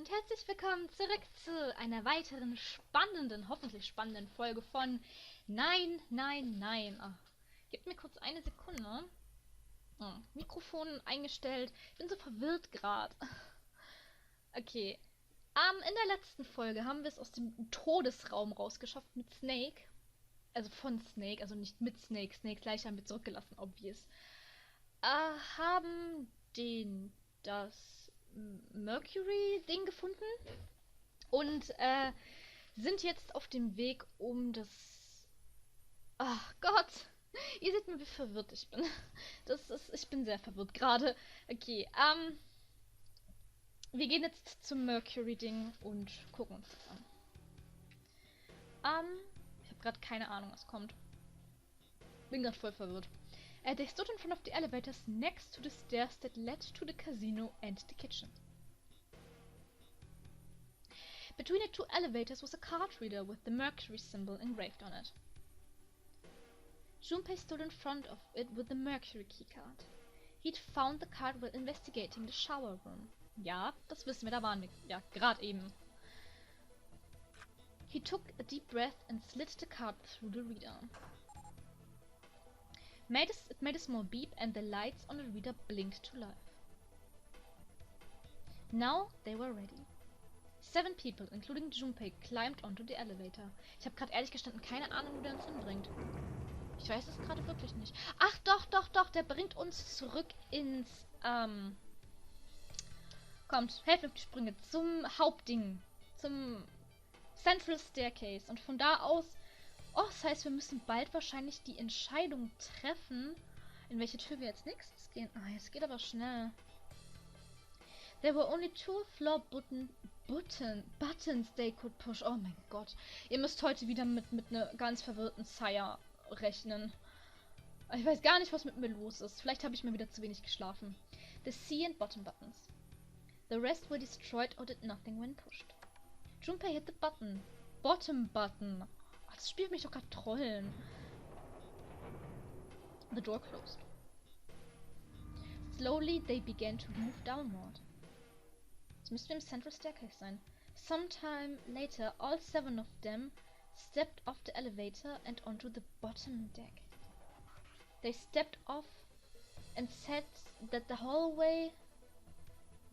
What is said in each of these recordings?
und herzlich willkommen zurück zu einer weiteren spannenden, hoffentlich spannenden Folge von Nein, nein, nein. Ach, gebt mir kurz eine Sekunde. Mikrofon eingestellt. Ich bin so verwirrt gerade. Okay. In der letzten Folge haben wir es aus dem Todesraum rausgeschafft mit Snake. Also von Snake, also nicht mit Snake. Snake gleich haben wir zurückgelassen, obvious. Haben das Mercury-Ding gefunden und sind jetzt auf dem Weg, um das... Ach Gott, ihr seht mir, wie verwirrt ich bin. Ich bin sehr verwirrt gerade. Okay, wir gehen jetzt zum Mercury-Ding und gucken uns das an. Ich habe gerade keine Ahnung, was kommt. Bin gerade voll verwirrt. They stood in front of the elevators next to the stairs that led to the casino and the kitchen. Between the two elevators was a card reader with the Mercury symbol engraved on it. Junpei stood in front of it with the Mercury keycard. He'd found the card while investigating the shower room. Ja, das wissen wir, da waren wir. Ja, gerade eben. He took a deep breath and slid the card through the reader. It made a small beep and the lights on the reader blinked to life. Now they were ready. 7 people, including Junpei, climbed onto the elevator. Ich habe gerade ehrlich gestanden keine Ahnung, wo der uns hinbringt. Ich weiß es gerade wirklich nicht. Ach, doch, der bringt uns zurück ins, kommt, helft mir auf die Sprünge, zum Hauptding, zum Central Staircase. Und von da aus, das heißt, wir müssen bald wahrscheinlich die Entscheidung treffen, in welche Tür wir als nächstes gehen. Jetzt geht aber schnell. There were only 2 floor buttons they could push. Oh mein Gott. Ihr müsst heute wieder mit einer ganz verwirrten Sire rechnen. Ich weiß gar nicht, was mit mir los ist. Vielleicht habe ich mal wieder zu wenig geschlafen. The C and bottom buttons. The rest were destroyed or did nothing when pushed. Junpei hit the button. Bottom button. Das Spiel mich doch gerade trollen. The door closed. Slowly they began to move downward. Jetzt müssten wir im Central Staircase sein. Sometime later, all 7 of them stepped off the elevator and onto the bottom deck. They stepped off and said that the hallway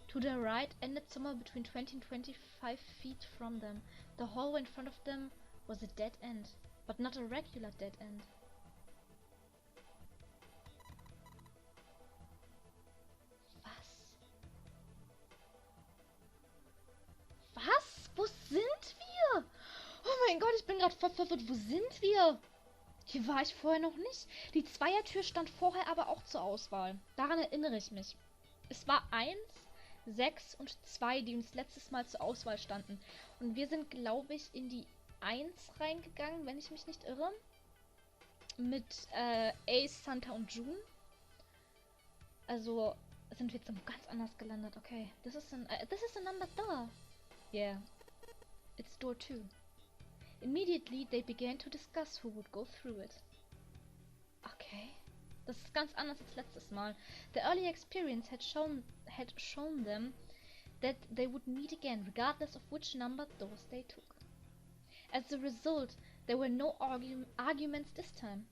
to their right ended somewhere between 20 and 25 feet from them. The hallway in front of them was a dead end, but not a regular dead end. Was? Wo sind wir? Oh mein Gott, ich bin gerade voll verwirrt. Wo sind wir? Hier war ich vorher noch nicht. Die Zweiertür stand vorher aber auch zur Auswahl. Daran erinnere ich mich. Es war 1, 6 und 2, die uns letztes Mal zur Auswahl standen. Und wir sind, glaube ich, in die 1 reingegangen, wenn ich mich nicht irre. Mit Ace, Santa und June. Also sind wir jetzt ganz anders gelandet. Okay, this is a number door. Yeah, it's door 2. Immediately they began to discuss who would go through it. Okay, das ist ganz anders als letztes Mal. The early experience had shown them that they would meet again, regardless of which numbered doors they took. As a result, there were no arguments this time.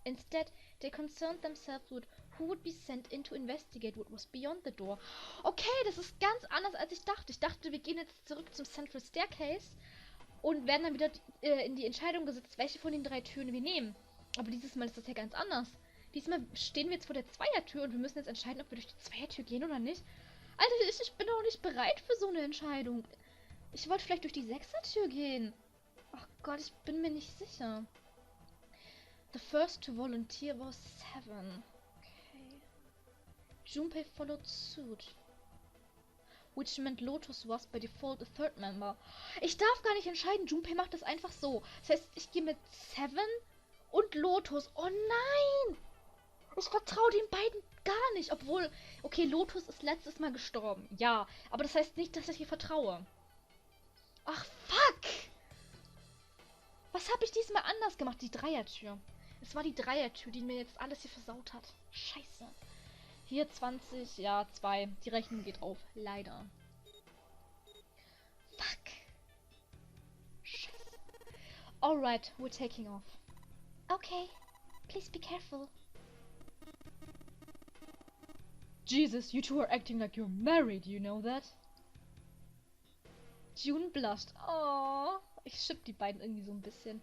Instead, they concerned themselves with who would be sent in to investigate what was beyond the door. Okay, das ist ganz anders als ich dachte. Ich dachte, wir gehen jetzt zurück zum Central Staircase und werden dann wieder in die Entscheidung gesetzt, welche von den 3 Türen wir nehmen. Aber dieses Mal ist das ja ganz anders. Diesmal stehen wir jetzt vor der Zweiertür und wir müssen jetzt entscheiden, ob wir durch die Zweiertür gehen oder nicht. Alter, ich bin doch nicht bereit für so eine Entscheidung. Ich wollte vielleicht durch die Sechsertür gehen. Ach Gott, ich bin mir nicht sicher. The first to volunteer was 7. Okay. Junpei followed suit. Which meant Lotus was by default a third member. Ich darf gar nicht entscheiden. Junpei macht das einfach so. Das heißt, ich gehe mit 7 und Lotus. Oh nein! Ich vertraue den beiden gar nicht. Obwohl, okay, Lotus ist letztes Mal gestorben. Ja, aber das heißt nicht, dass ich ihr vertraue. Ach, fuck! Was habe ich diesmal anders gemacht? Die Dreiertür. Es war die Dreiertür, die mir jetzt alles hier versaut hat. Scheiße. Hier 20, ja, 2. Die Rechnung geht auf. Leider. Alright, we're taking off. Okay, please be careful. Jesus, you two are acting like you're married, you know that? June blushed. Oh, ich schipp die beiden irgendwie so ein bisschen.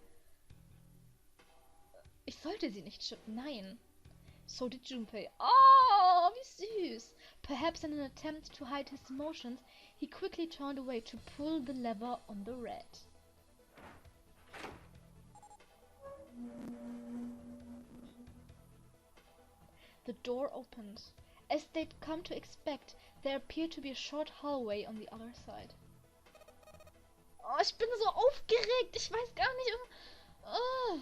Ich sollte sie nicht schippen, nein. So did Junpei. Oh, wie süß. Perhaps in an attempt to hide his emotions, he quickly turned away to pull the lever on the red. The door opened. As they'd come to expect, there appeared to be a short hallway on the other side. Oh, ich bin so aufgeregt. Ich weiß gar nicht. Oh.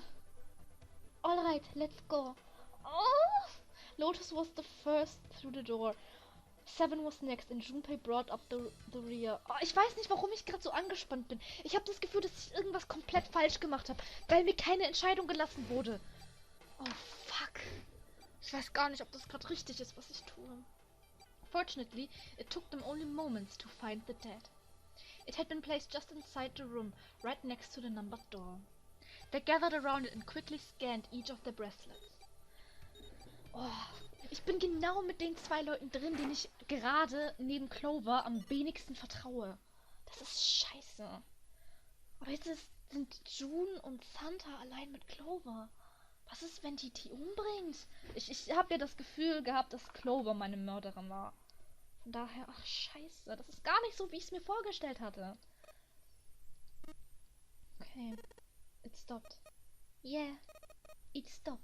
Alright, let's go. Oh. Lotus was the first through the door. 7 was next and Junpei brought up the rear. Oh, ich weiß nicht, warum ich gerade so angespannt bin. Ich habe das Gefühl, dass ich irgendwas komplett falsch gemacht habe, weil mir keine Entscheidung gelassen wurde. Oh, fuck. Ich weiß gar nicht, ob das gerade richtig ist, was ich tue. Fortunately, it took them only moments to find the dead. It had been placed just inside the room, right next to the numbered door. They gathered around it and quickly scanned each of their bracelets. Oh, ich bin genau mit den 2 Leuten drin, denen ich gerade neben Clover am wenigsten vertraue. Das ist scheiße. Aber jetzt sind June und Santa allein mit Clover. Was ist, wenn die umbringt? Ich habe ja das Gefühl gehabt, dass Clover meine Mörderin war. Von daher, ach scheiße, das ist gar nicht so, wie ich es mir vorgestellt hatte. Okay, it stopped. Yeah, it stopped.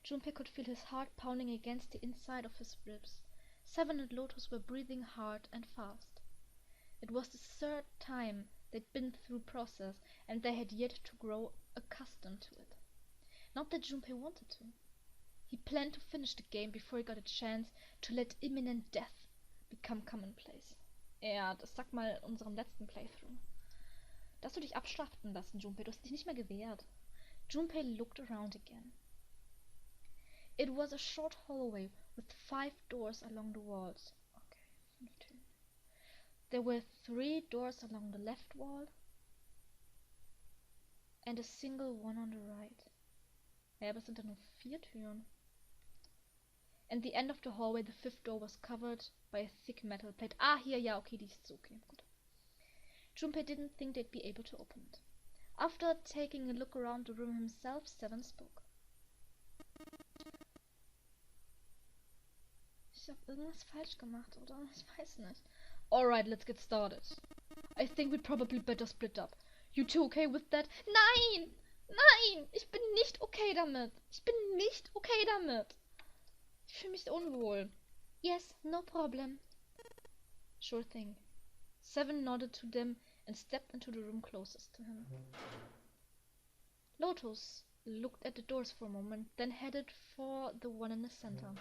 Junpei could feel his heart pounding against the inside of his ribs. 7 and Lotus were breathing hard and fast. It was the 3rd time they'd been through process, and they had yet to grow accustomed to it. Not that Junpei wanted to. He planned to finish the game before he got a chance to let imminent death become commonplace. Ja, das sag mal in unserem letzten Playthrough. Da hast du dich abschlachten lassen, Junpei. Du hast dich nicht mehr gewehrt. Junpei looked around again. It was a short hallway with 5 doors along the walls. Okay, 15. There were 3 doors along the left wall and a single one on the right. Ja, aber es sind da nur 4 Türen. And the end of the hallway, the 5th door was covered by a thick metal plate. Ah, hier, ja, okay, die ist so, okay, gut. Junpei didn't think they'd be able to open it. After taking a look around the room himself, 7 spoke. Ich habe irgendwas falsch gemacht, oder? Ich weiß nicht. Alright, let's get started. I think we'd probably better split up. You two okay with that? Nein! Nein! Ich bin nicht okay damit. Ich bin nicht okay damit. Ich fühle mich unwohl. Yes, no problem. Sure thing. 7 nodded to them and stepped into the room closest to him. Lotus looked at the doors for a moment, then headed for the one in the center.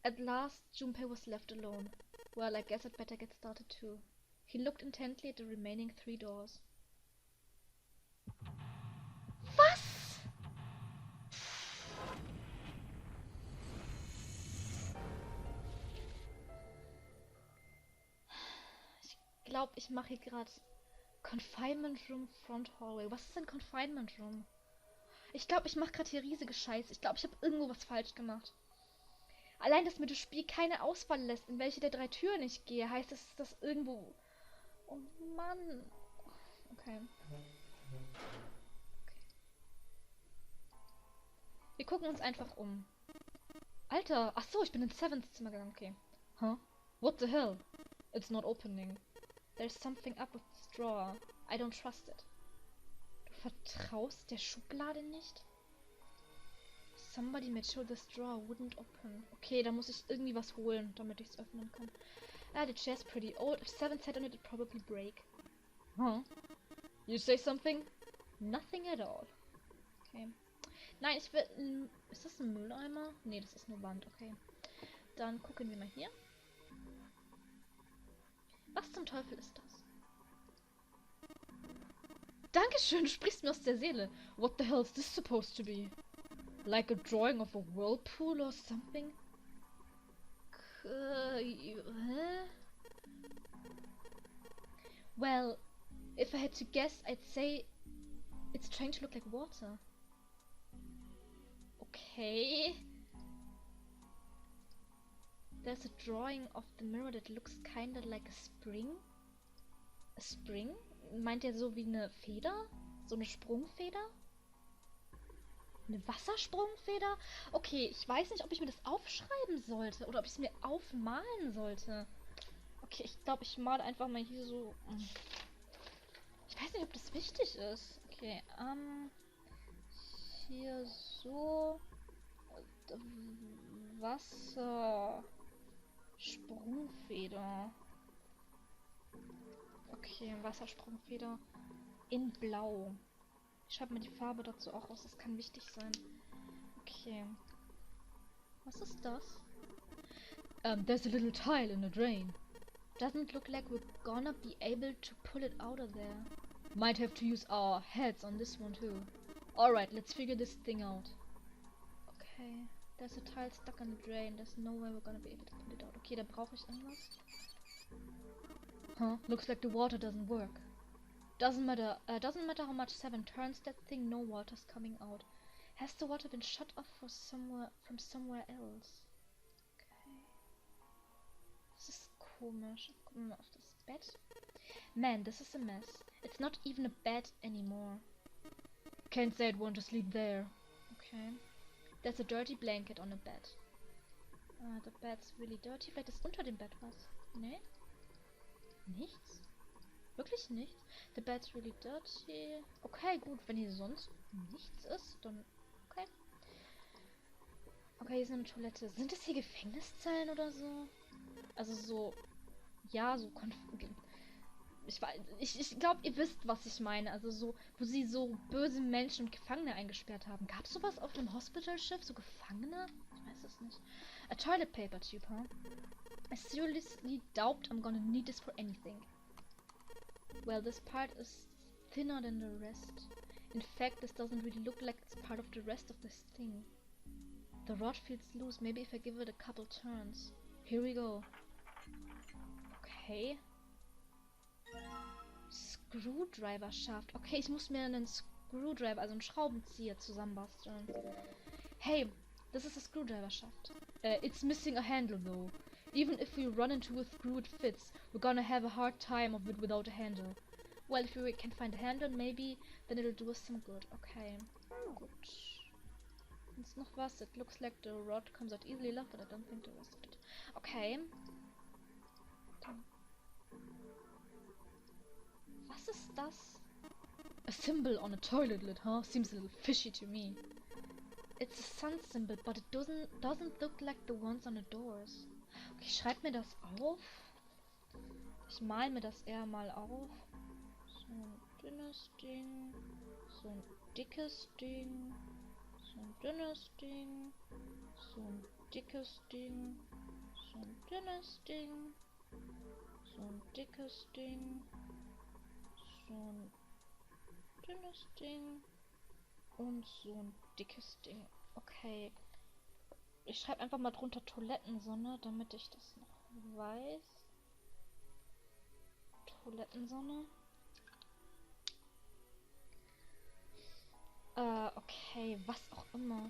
At last, Junpei was left alone. Well, I guess I'd better get started too. He looked intently at the remaining 3 doors. Was? Ich glaube, ich mache hier gerade Confinement Room Front Hallway. Was ist denn Confinement Room? Ich glaube, ich mache gerade hier riesige Scheiße. Ich glaube, ich habe irgendwo was falsch gemacht. Allein, dass mir das Spiel keine Auswahl lässt, in welche der 3 Türen ich gehe, heißt, dass das irgendwo... Oh Mann. Okay. Wir gucken uns einfach um. Alter, ach so, ich bin ins 7th Zimmer gegangen, okay. Huh? What the hell? It's not opening. There's something up with this drawer. I don't trust it. Du vertraust der Schublade nicht? Somebody made sure this drawer wouldn't open. Okay, da muss ich irgendwie was holen, damit ich es öffnen kann. Ah, the chair's pretty old. If 7 sat on it, it'd probably break. Huh? You say something? Nothing at all. Okay. Nein, ich will... Ist das ein Mülleimer? Nee, das ist nur Wand, okay. Dann gucken wir mal hier. Was zum Teufel ist das? Dankeschön, du sprichst mir aus der Seele. What the hell is this supposed to be? Like a drawing of a whirlpool or something? Well, If I had to guess, I'd say it's trying to look like water. Okay. There's a drawing of the mirror that looks kinda like a spring. A spring? Meint er so wie eine Feder? So eine Sprungfeder? Eine Wassersprungfeder? Okay, ich weiß nicht, ob ich mir das aufschreiben sollte oder ob ich es mir aufmalen sollte. Okay, ich glaube, ich male einfach mal hier so. Ich weiß nicht, ob das wichtig ist. Okay, hier so. Wasser. Sprungfeder. Okay, Wassersprungfeder in Blau. Ich schreibe mir die Farbe dazu auch aus, das kann wichtig sein. Okay. Was ist das? There's a little tile in the drain. Doesn't look like we're gonna be able to pull it out of there. Might have to use our heads on this one too. Alright, let's figure this thing out. Okay. There's a tile stuck in the drain. There's no way we're gonna be able to pull it out. Okay, da brauche ich irgendwas. Huh? Looks like the water doesn't work. Doesn't matter how much 7 turns that thing, no water's coming out. Has the water been shut off from somewhere else? Okay. Das ist komisch. Gucken wir mal auf das Bett. Man, this is a mess. It's not even a bed anymore. Can't say I'd want to sleep there. Okay. There's a dirty blanket on a bed. The bed's really dirty. Vielleicht ist unter dem Bett was. Nee? Nichts? Wirklich nichts? The bed's really dirty. Okay, gut. Wenn hier sonst nichts ist, dann... Okay. Okay, hier ist eine Toilette. Sind das hier Gefängniszellen oder so? Also so... Ja, so... Ich glaube, ihr wisst, was ich meine. Also so, wo sie so böse Menschen und Gefangene eingesperrt haben. Gab es sowas auf einem Hospitalschiff? So Gefangene? Ich weiß es nicht. A toilet paper tube, huh? I seriously doubt I'm gonna need this for anything. Well, this part is thinner than the rest. In fact, this doesn't really look like it's part of the rest of this thing. The rod feels loose. Maybe if I give it a couple turns. Here we go. Okay. Screwdriver-Schaft. Okay, ich muss mir einen Screwdriver, also einen Schraubenzieher zusammenbasteln. Hey, this is a screwdriver-Shaft. It's missing a handle though. Even if we run into a screw it fits, we're gonna have a hard time of it without a handle. Well, if we can find a handle, maybe, then it'll do us some good. Okay, gut. Ist noch was? It looks like the rod comes out easily enough, but I don't think the rest of it. Okay. Was ist das? A symbol on a toilet lid, huh? Seems a little fishy to me. It's a sun symbol, but it doesn't look like the ones on the doors. Okay, ich schreib mir das auf. Ich mal mir das eher mal auf. So ein dünnes Ding. So ein dickes Ding. So ein dünnes Ding. So ein dickes Ding. So ein dünnes Ding. So ein dickes Ding. So ein dünnes Ding. Und so ein dickes Ding. Okay. Ich schreibe einfach mal drunter Toilettensonne, damit ich das noch weiß. Toilettensonne. Okay, was auch immer.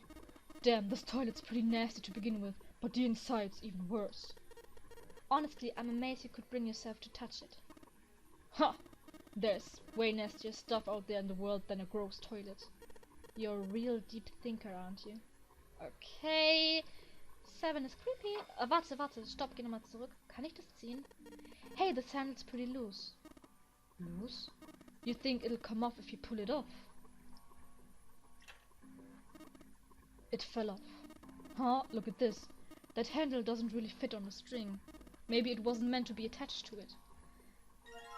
Damn, this toilet's pretty nasty to begin with, but the inside's even worse. Honestly, I'm amazed you could bring yourself to touch it. Ha! There's way nastier stuff out there in the world than a gross toilet. You're a real deep thinker, aren't you? Okay. 7 is creepy. Warte, stopp, geh nochmal zurück. Kann ich das ziehen? Hey, the sandal's pretty loose. Loose? You think it'll come off if you pull it off? It fell off. Huh? Look at this. That handle doesn't really fit on the string. Maybe it wasn't meant to be attached to it.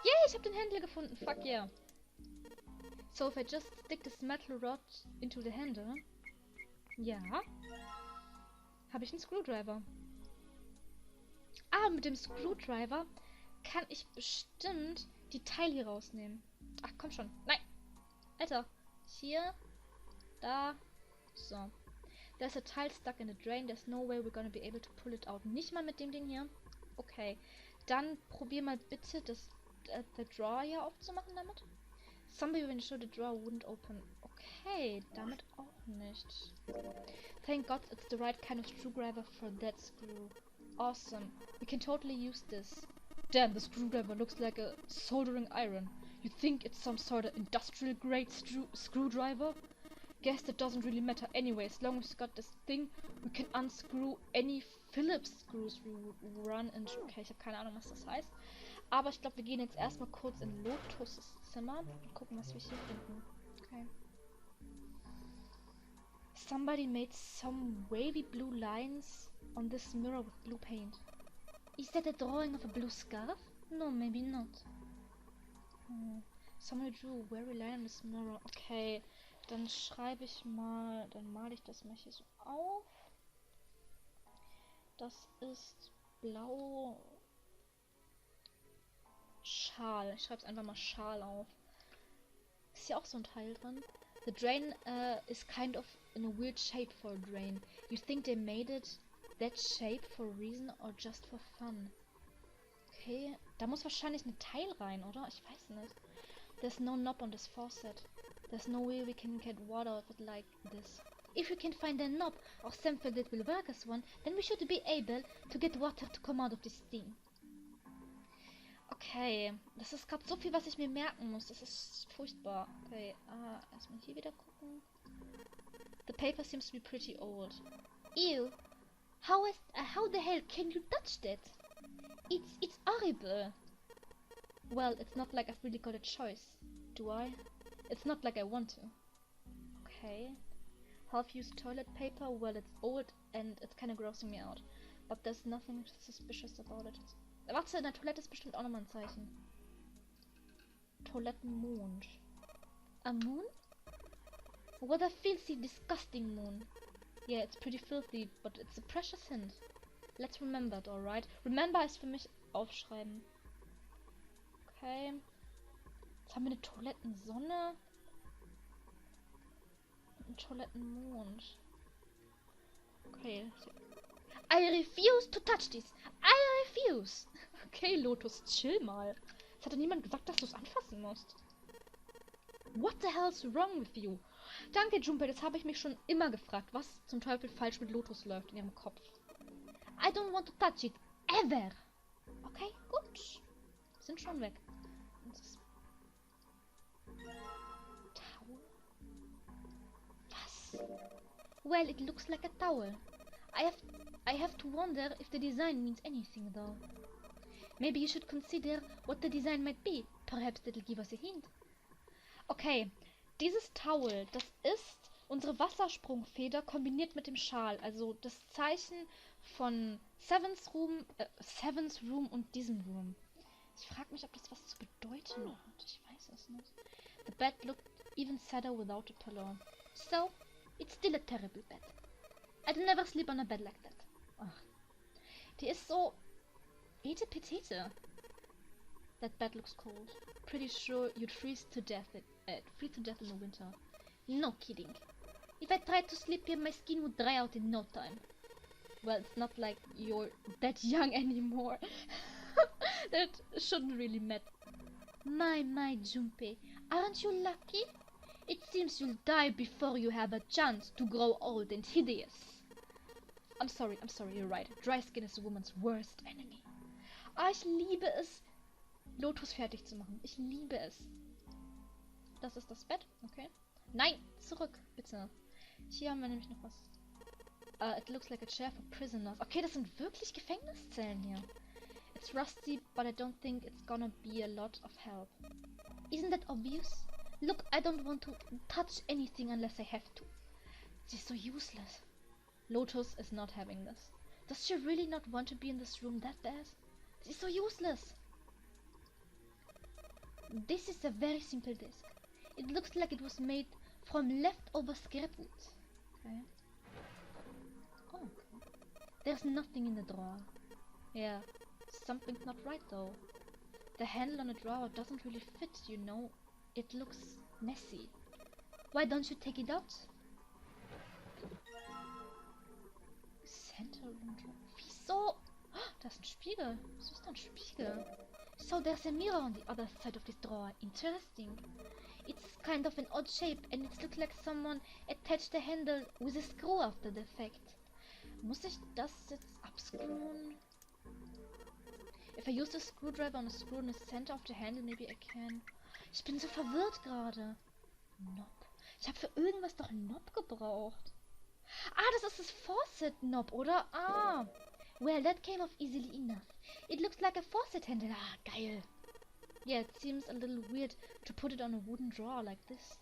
Yay, ich hab den Handle gefunden. Fuck yeah. So if I just stick this metal rod into the handle, ja, habe ich einen Screwdriver. Ah, mit dem Screwdriver kann ich bestimmt die Teile hier rausnehmen. Ach, komm schon. Nein. Alter. Hier. Da. So. There's a tile stuck in the drain. There's no way we're gonna be able to pull it out. Nicht mal mit dem Ding hier. Okay. Dann probier mal bitte das the drawer hier aufzumachen damit? Somebody when you show the drawer wouldn't open. Okay, damit auch nicht. Thank God it's the right kind of screwdriver for that screw. Awesome. We can totally use this. Damn, the screwdriver looks like a soldering iron. You think it's some sort of industrial grade screwdriver? Guess that doesn't really matter anyway. As long as we got this thing, we can unscrew any Phillips screws we would run into. Okay, ich habe keine Ahnung, was das heißt. Aber ich glaube, wir gehen jetzt erstmal kurz in Lotus' Zimmer und gucken, was wir hier finden. Okay. Somebody made some wavy blue lines on this mirror with blue paint. Is that a drawing of a blue scarf? No, maybe not. Somebody drew a wavy line on this mirror. Okay, dann schreibe ich mal, dann male ich das mal hier so auf. Das ist blau. Schal. Ich schreibe es einfach mal Schal auf. Ist hier auch so ein Teil drin. The drain is kind of in a weird shape for a drain. You think they made it that shape for a reason or just for fun? Okay, da muss wahrscheinlich ein Teil rein, oder? Ich weiß nicht. There's no knob on this faucet. There's no way we can get water out of it like this. If we can find a knob or something that will work as one, then we should be able to get water to come out of this thing. Okay, das ist gerade so viel, was ich mir merken muss. Das ist furchtbar. Okay, erstmal hier wieder gucken. The paper seems to be pretty old. Ew. How the hell can you touch that? It's horrible. Well, it's not like I've really got a choice, do I? It's not like I want to. Okay. Half-used toilet paper. Well, it's old and it's kind of grossing me out. But there's nothing suspicious about it. Warte, in der Toilette ist bestimmt auch nochmal ein Zeichen. Toilettenmond. A moon? What a filthy, disgusting moon. Yeah, it's pretty filthy, but it's a precious hint. Let's remember it, alright? Remember ist für mich aufschreiben. Okay. Jetzt haben wir eine Toilettensonne. Und einen Toilettenmond. Okay. I refuse to touch this. I refuse. Okay, Lotus, chill mal. Es hat doch niemand gesagt, dass du es anfassen musst. What the hell's wrong with you? Danke, Junpei, das habe ich mich schon immer gefragt. Was zum Teufel falsch mit Lotus läuft in ihrem Kopf? I don't want to touch it. Ever. Okay, gut. Sind schon weg. Towel? Was? Well, it looks like a towel. I have to wonder if the design means anything, though. Maybe you should consider what the design might be. Perhaps that'll give us a hint. Okay, dieses Towel, das ist unsere Wassersprungfeder kombiniert mit dem Schal. Also das Zeichen von Seven's Room und diesem Room. Ich frage mich, ob das was zu bedeuten hat. Ich weiß es nicht. The bed looked even sadder without a pillow. So, it's still a terrible bed. I'd never sleep on a bed like that. Ach, die ist so etepetete. That bed looks cold. Pretty sure you'd freeze to death in the winter. No kidding. If I tried to sleep here, my skin would dry out in no time. Well, it's not like you're that young anymore. That shouldn't really matter. My, Junpei, aren't you lucky? It seems you'll die before you have a chance to grow old and hideous. I'm sorry, you're right. Dry skin is a woman's worst enemy. Ah, ich liebe es, Lotus fertig zu machen. Ich liebe es. Das ist das Bett, okay. Nein, zurück, bitte. Hier haben wir nämlich noch was. It looks like a chair for prisoners. Okay, das sind wirklich Gefängniszellen hier. It's rusty, but I don't think it's gonna be a lot of help. Isn't that obvious? Look, I don't want to touch anything unless I have to. She's so useless. Lotus is not having this. Does she really not want to be in this room that bad? She's so useless. This is a very simple disc. It looks like it was made from leftover scrapwood. Okay. Oh, okay. There's nothing in the drawer. Yeah, something's not right though. The handle on the drawer doesn't really fit, you know. It looks messy. Why don't you take it out? Center room drawer. Wieso? Oh, da ist ein Spiegel. Was ist da ein Spiegel? So there's a mirror on the other side of this drawer. Interesting. It's kind of an odd shape and it looks like someone attached the handle with a screw after the fact. Muss ich das jetzt abscrewen? If I use the screwdriver on a screw in the center of the handle, maybe I can. Ich bin so verwirrt gerade. Knob. Ich habe für irgendwas doch einen Knob gebraucht. Ah, das ist das Faucet-Knob, oder? Ah. Well, that came off easily enough. It looks like a faucet handle. Ah, geil. Yeah, it seems a little weird to put it on a wooden drawer like this.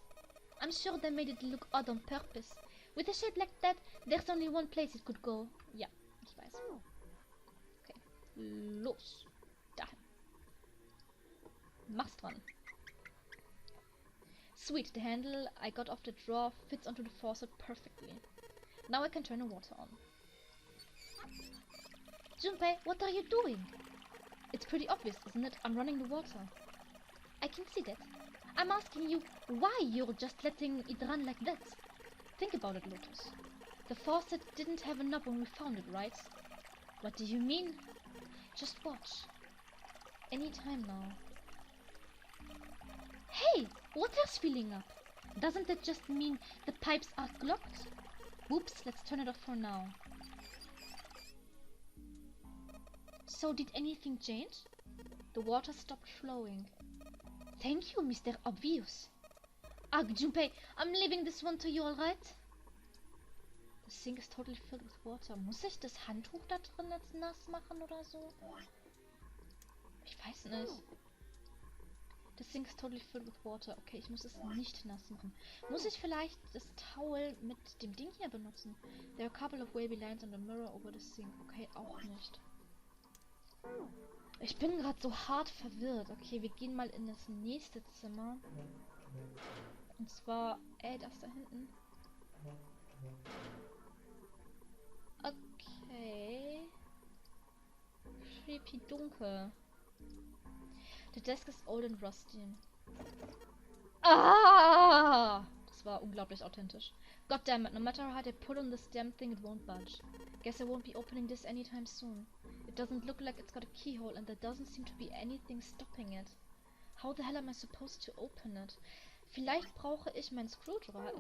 I'm sure they made it look odd on purpose. With a shape like that, there's only one place it could go. Ja, ich weiß. Okay, los. Dahin. Mach's dran. Sweet, the handle I got off the drawer fits onto the faucet perfectly. Now I can turn the water on. Junpei, what are you doing? It's pretty obvious, isn't it? I'm running the water. I can see that. I'm asking you why you're just letting it run like that. Think about it, Lotus. The faucet didn't have a knob when we found it, right? What do you mean? Just watch. Any time now. Hey! Water's filling up! Doesn't that just mean the pipes are clogged? Whoops, let's turn it off for now. So did anything change? The water stopped flowing. Thank you, Mr. Obvious. Ugh, Junpei, I'm leaving this one to you, alright? The sink is totally filled with water. Muss ich das Handtuch da drin jetzt nass machen oder so? Ich weiß nicht. The sink is totally filled with water. Okay, ich muss es nicht nass machen. Muss ich vielleicht das Towel mit dem Ding hier benutzen? There are a couple of wavy lines on the mirror over the sink. Okay, auch nicht. Ich bin gerade so hart verwirrt. Okay, wir gehen mal in das nächste Zimmer. Und zwar, das da hinten. Okay. Creepy dunkel. The desk is old and rusty. Ah! Das war unglaublich authentisch. God damn it, no matter how I pull on this damn thing, it won't budge. Guess I won't be opening this anytime soon. It doesn't look like it's got a keyhole and there doesn't seem to be anything stopping it. How the hell am I supposed to open it? Vielleicht brauche ich meinen Screwdriver.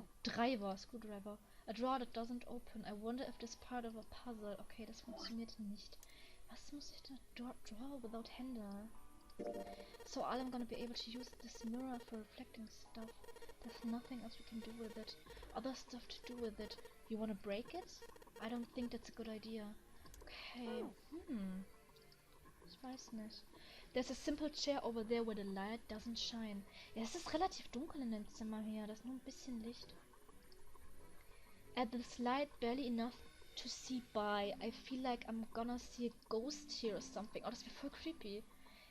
A drawer that doesn't open. I wonder if this part of a puzzle. Okay, das funktioniert nicht. Was muss ich da? Drawer without handle. So all I'm gonna be able to use this mirror for reflecting stuff. There's nothing else we can do with it. Other stuff to do with it. You wanna break it? I don't think that's a good idea. Okay, ich weiß nicht. There's a simple chair over there where the light doesn't shine. Ja, es ist relativ dunkel in dem Zimmer hier. Da ist nur ein bisschen Licht. At this light, barely enough to see by. I feel like I'm gonna see a ghost here or something. Oh, das wäre voll creepy.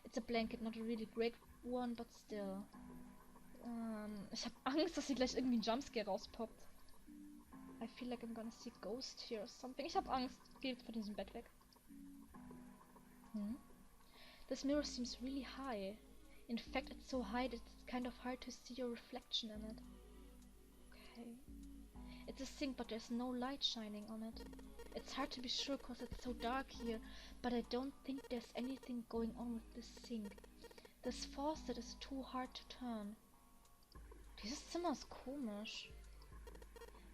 It's a blanket, not a really great one, but still. Ich habe Angst, dass hier gleich irgendwie ein Jumpscare rauspoppt. I feel like I'm gonna see a ghost here or something. Ich habe Angst. Geh jetzt von diesem Bett weg. This mirror seems really high. In fact, it's so high that it's kind of hard to see your reflection in it. Okay. It's a sink, but there's no light shining on it. It's hard to be sure because it's so dark here, but I don't think there's anything going on with this sink. This faucet is too hard to turn. Dieses Zimmer ist komisch.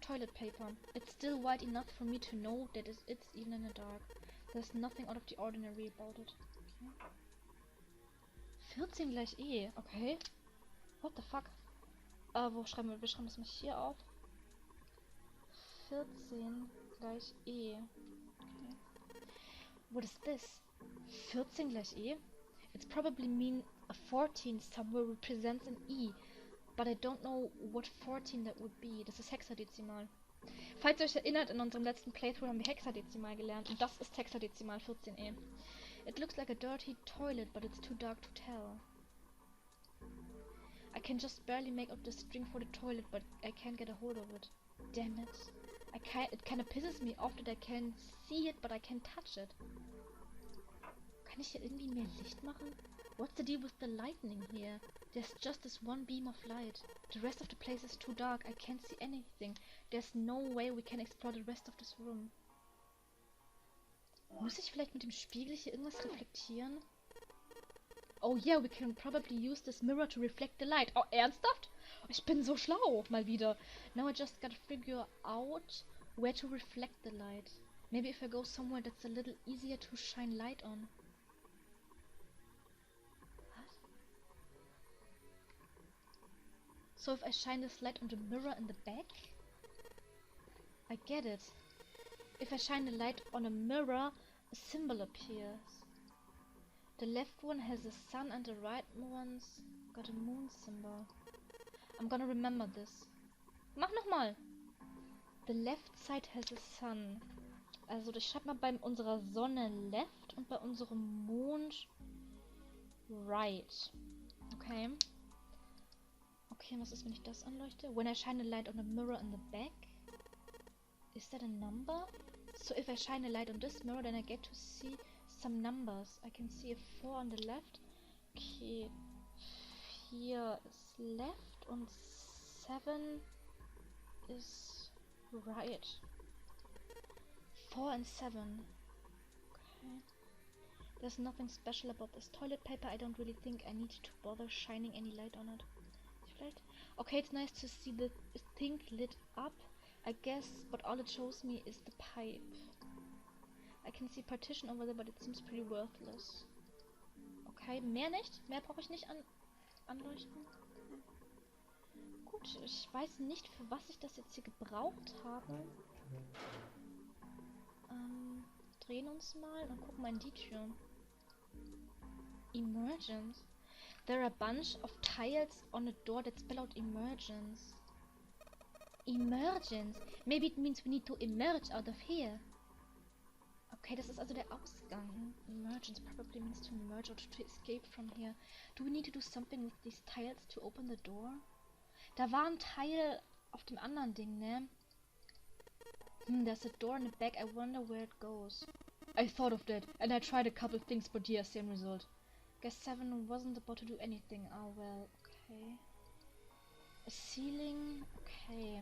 Toilet paper. It's still white enough for me to know that it's even in the dark. There's nothing out of the ordinary about it. Okay. 14 gleich E. Okay. What the fuck? Wo schreiben wir? Wir schreiben das mal hier auf. 14 gleich E. Okay. What is this? 14 gleich E? It's probably mean a 14 somewhere represents an E. But I don't know what 14 that would be. Das ist Hexadezimal. Falls ihr euch erinnert, in unserem letzten Playthrough haben wir Hexadezimal gelernt. Und das ist Hexadezimal 14e. It looks like a dirty toilet, but it's too dark to tell. I can just barely make out the string for the toilet, but I can't get a hold of it. Damn it. It kinda pisses me off that I can see it, but I can't touch it. Kann ich hier irgendwie mehr Licht machen? What's the deal with the lightning here? There's just this one beam of light. The rest of the place is too dark. I can't see anything. There's no way we can explore the rest of this room. Muss ich vielleicht mit dem Spiegel hier irgendwas reflektieren? Oh yeah, we can probably use this mirror to reflect the light. Oh, ernsthaft? Ich bin so schlau, mal wieder. Now I just gotta figure out where to reflect the light. Maybe if I go somewhere that's a little easier to shine light on. What? So if I shine this light on the mirror in the back? I get it. If I shine the light on a mirror, a symbol appears. The left one has a sun and the right one's got a moon symbol. I'm gonna remember this. Mach nochmal! The left side has a sun. Also ich schreibe mal bei unserer Sonne left und bei unserem Mond right. Okay. Okay, was ist, wenn ich das anleuchte? When I shine a light on a mirror in the back. Is that a number? So if I shine a light on this mirror, then I get to see some numbers. I can see a 4 on the left. Okay. 4 is left und 7 is right. 4 and 7. Okay. There's nothing special about this toilet paper. I don't really think I need to bother shining any light on it. Okay, it's nice to see the thing lit up, I guess, but all it shows me is the pipe. I can see partition over there, but it seems pretty worthless. Okay, mehr nicht? Mehr brauche ich nicht anleuchten? Gut, ich weiß nicht, für was ich das jetzt hier gebraucht habe. Drehen uns mal und gucken mal in die Tür. Emergence. There are a bunch of tiles on a door that spell out emergence. Emergence. Maybe it means we need to emerge out of here. Okay, das ist also der Ausgang. Emergence probably means to emerge or to escape from here. Do we need to do something with these tiles to open the door? Da war ein Teil auf dem anderen Ding, ne? There's a door in the back. I wonder where it goes. I thought of that, and I tried a couple things, but yeah, same result. Guess 7 wasn't about to do anything. Oh well, okay. A ceiling, okay.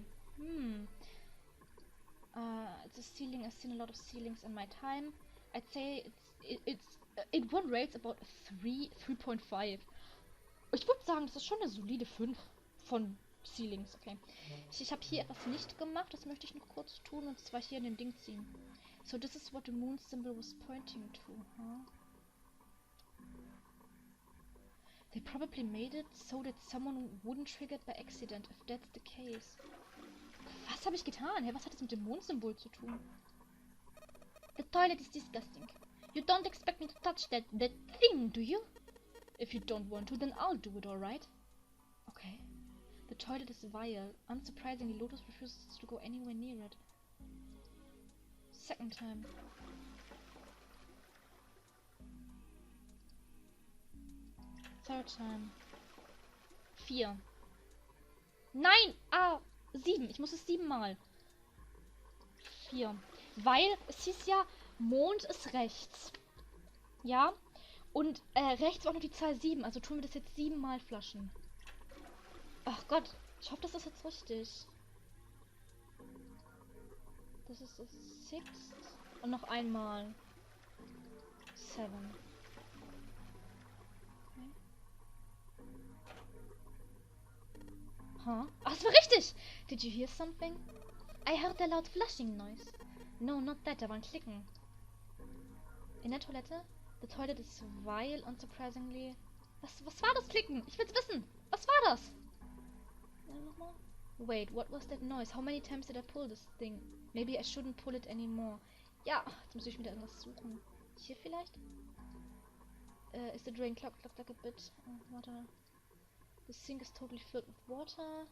It's a ceiling. I've seen a lot of ceilings in my time. I'd say it one rates about 3.5. Ich würde sagen, das ist schon eine solide 5 von Ceilings, okay. Ich habe hier etwas nicht gemacht, das möchte ich noch kurz tun, und zwar hier in dem Ding ziehen. So this is what the moon symbol was pointing to, huh? They probably made it so that someone wouldn't trigger it by accident, if that's the case. Was habe ich getan? Hä, was hat das mit dem Mondsymbol zu tun? The toilet is disgusting. You don't expect me to touch that thing, do you? If you don't want to, then I'll do it, alright? Okay. The toilet is vile. Unsurprisingly, Lotus refuses to go anywhere near it. Second time. Third time. 4. Nein! 7. Ich muss es 7 Mal. 4. Weil es hieß ja, Mond ist rechts. Ja? Und rechts war noch die Zahl 7. Also tun wir das jetzt 7 Mal Flaschen. Ach Gott. Ich hoffe, das ist jetzt richtig. Das ist das 6. Und noch einmal. 7. Huh? Ach, das war richtig! Did you hear something? I heard a loud flushing noise. No, not that, da war ein Klicken. In der Toilette? The toilet is vile, unsurprisingly. Was war das Klicken? Ich will's wissen! Was war das? Nochmal? Wait, what was that noise? How many times did I pull this thing? Maybe I shouldn't pull it anymore. Ja, jetzt muss ich wieder irgendwas suchen. Hier vielleicht? Is the drain clogged like a bit? Water. The sink is totally filled with water.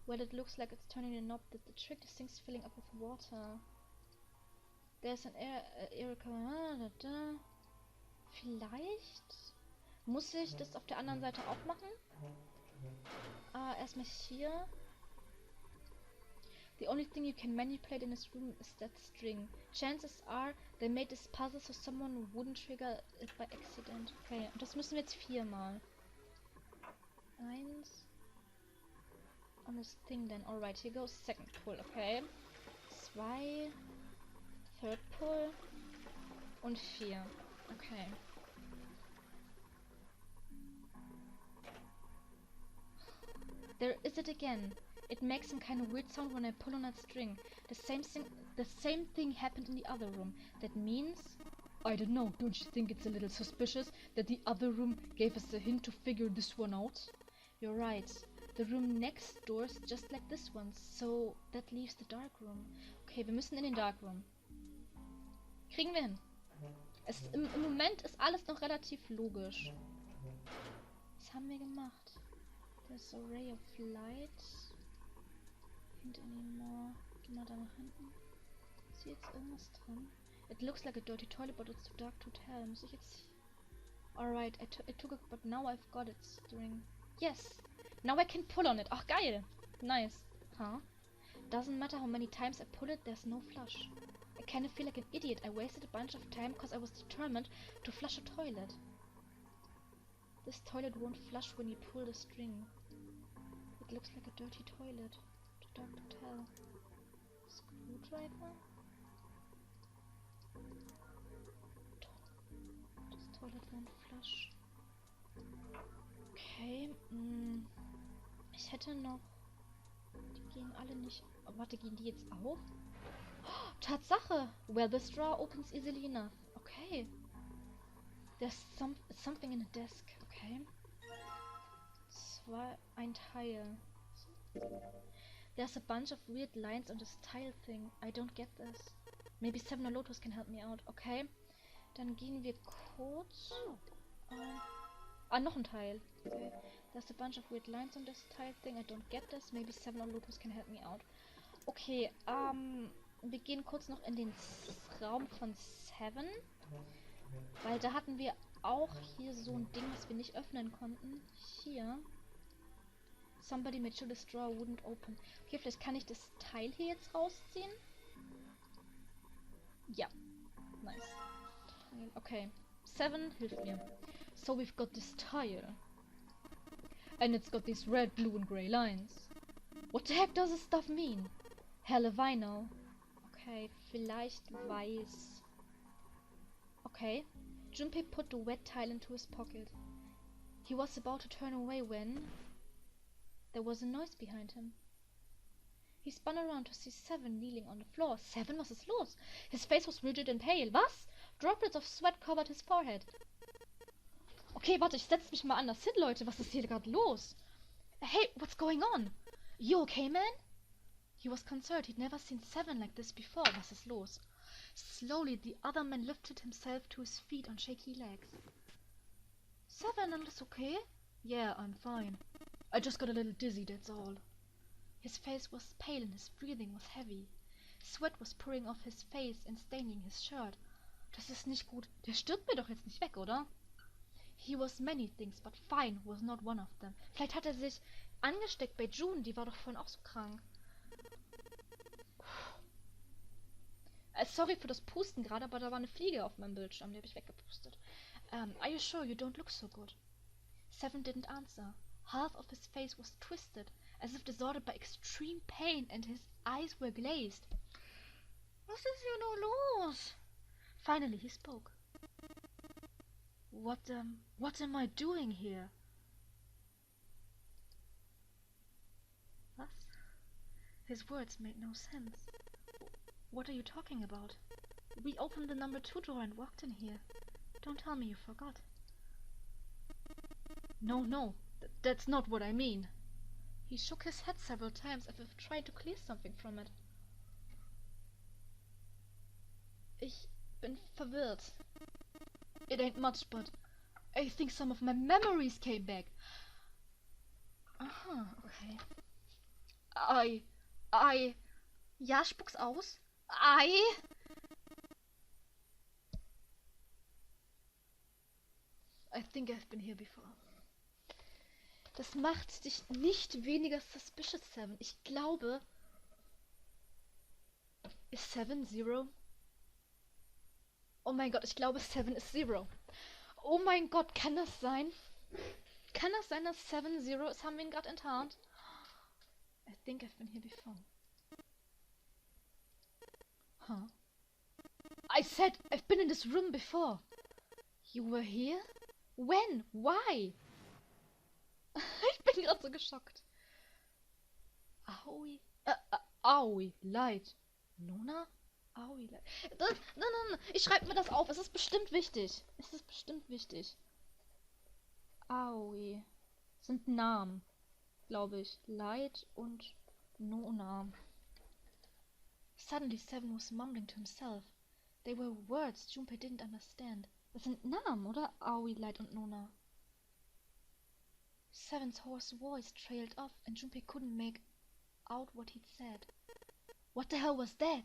Well, it looks like it's turning the knob. The trick, the sink's filling up with water. There's an air Vielleicht muss ich das auf der anderen Seite auch machen. Erstmal hier. The only thing you can manipulate in this room is that string. Chances are they made this puzzle so someone wouldn't trigger it by accident. Okay, und das müssen wir jetzt 4 Mal. 1 on this thing then. Alright, here goes second pull, okay. 2, third pull und 4. Okay. it again. It makes some kind of weird sound when I pull on that string. The same thing happened in the other room. That means... I don't know, don't you think it's a little suspicious that the other room gave us a hint to figure this one out? You're right. The room next door is just like this one, so that leaves the dark room. Okay, wir müssen in den dark room. Kriegen wir hin. Im Moment ist alles noch relativ logisch. Was haben wir gemacht? There's a ray of light. Can't anymore. Geh mal da nach hinten. Ist hier jetzt irgendwas dran? It looks like a dirty toilet, but it's too dark to tell. Muss ich jetzt... Alright, it took a... But now I've got it. String. Yes! Now I can pull on it. Ach, geil! Nice. Huh? Doesn't matter how many times I pull it, there's no flush. I kinda feel like an idiot. I wasted a bunch of time because I was determined to flush a toilet. This toilet won't flush when you pull the string. It looks like a dirty toilet. Too dark to tell. Screwdriver? Das Toilet won't flush. Okay. Ich hätte noch... Die gehen alle nicht... Oh, warte, gehen die jetzt auf? Oh, Tatsache! Well, this drawer opens easily enough. Okay. There's something in the desk. Okay. Ein Teil. There's a bunch of weird lines on this tile thing. I don't get this. Maybe Seven or Lotus can help me out. Okay. Dann gehen wir kurz... noch ein Teil. Okay. There's a bunch of weird lines on this tile thing. I don't get this. Maybe Seven or Lotus can help me out. Okay, wir gehen kurz noch in den Raum von Seven. Weil da hatten wir auch hier so ein Ding, was wir nicht öffnen konnten. Hier. Somebody made sure this drawer wouldn't open. Okay, vielleicht kann ich das Teil hier jetzt rausziehen. Ja. Nice. Okay. Seven, hilf mir. So we've got this tile. And it's got these red, blue and grey lines. What the heck does this stuff mean? Hell if I know. Okay, vielleicht weiß... Okay. Junpei put the wet tile into his pocket. He was about to turn away when... There was a noise behind him. He spun around to see Seven kneeling on the floor. Seven, was ist los? His face was rigid and pale. Was? Droplets of sweat covered his forehead. Okay, warte, ich setz mich mal anders hin, Leute. Was ist hier gerade los? Hey, what's going on? You okay, man? He was concerned. He'd never seen Seven like this before. Was ist los? Slowly, the other man lifted himself to his feet on shaky legs. Seven, alles okay? Yeah, I'm fine. I just got a little dizzy, that's all. His face was pale and his breathing was heavy. Sweat was pouring off his face and staining his shirt. Das ist nicht gut. Der stirbt mir doch jetzt nicht weg, oder? He was many things, but fine was not one of them. Vielleicht hat er sich angesteckt bei June, die war doch vorhin auch so krank. Sorry für das Pusten gerade, aber da war eine Fliege auf meinem Bildschirm, die habe ich weggepustet. Are you sure you don't look so good? Seven didn't answer. Half of his face was twisted, as if disordered by extreme pain, and his eyes were glazed. Was ist hier nur los? Finally he spoke. What am I doing here? Was? His words made no sense. What are you talking about? We opened the number 2 drawer and walked in here. Don't tell me you forgot. No, that's not what I mean. He shook his head several times as if trying to clear something from it. Ich bin verwirrt. It ain't much, but I think some of my memories came back. Aha, okay. Ja, spuck's aus. I think I've been here before. Das macht dich nicht weniger suspicious, Seven. Ich glaube... Ist Seven Zero? Oh mein Gott, ich glaube Seven ist Zero. Oh mein Gott, kann das sein? Kann das sein, dass Seven Zero ist? Haben wir ihn gerade enttarnt? I think I've been here before. Huh? I said I've been in this room before. You were here? When? Why? Ich bin gerade so geschockt. Aoi? Aoi, Light. Nona? Aoi, Light. Nein, ich schreibe mir das auf. Es ist bestimmt wichtig. Es ist bestimmt wichtig. Aoi. Sind Namen, glaube ich. Light und Nona. Suddenly Seven was mumbling to himself. They were words Junpei didn't understand. Das sind Namen, oder? Aoi, Light und Nona. Seven's hoarse voice trailed off and Junpei couldn't make out what he'd said. What the hell was that?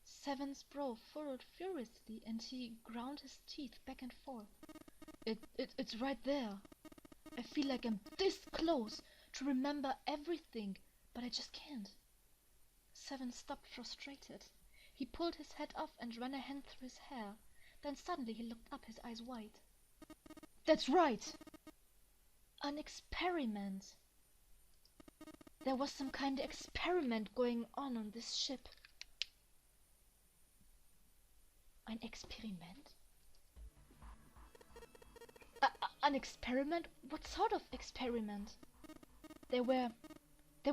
Seven's brow furrowed furiously and he ground his teeth back and forth. It's right there. I feel like I'm this close to remember everything, but I just can't. Seven stopped frustrated. He pulled his hat off and ran a hand through his hair. Then suddenly he looked up, his eyes wide. That's right! An experiment. There was some kind of experiment going on this ship. Ein Experiment? An experiment? What sort of experiment? They were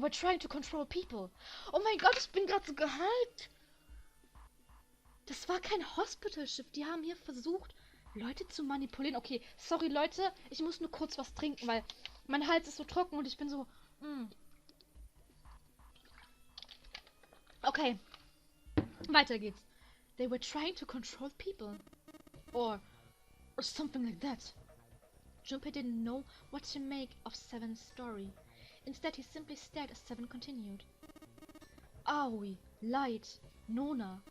trying to control people. Oh mein Gott, ich bin gerade so gehypt. Das war kein Hospital-Schiff. Die haben hier versucht, Leute zu manipulieren. Okay, sorry Leute, ich muss nur kurz was trinken, weil mein Hals ist so trocken und ich bin so... Okay, weiter geht's. They were trying to control people. Or something like that. Junpei didn't know what to make of Seven's story. Instead, he simply stared as Seven continued. Aoi, Light, Nona.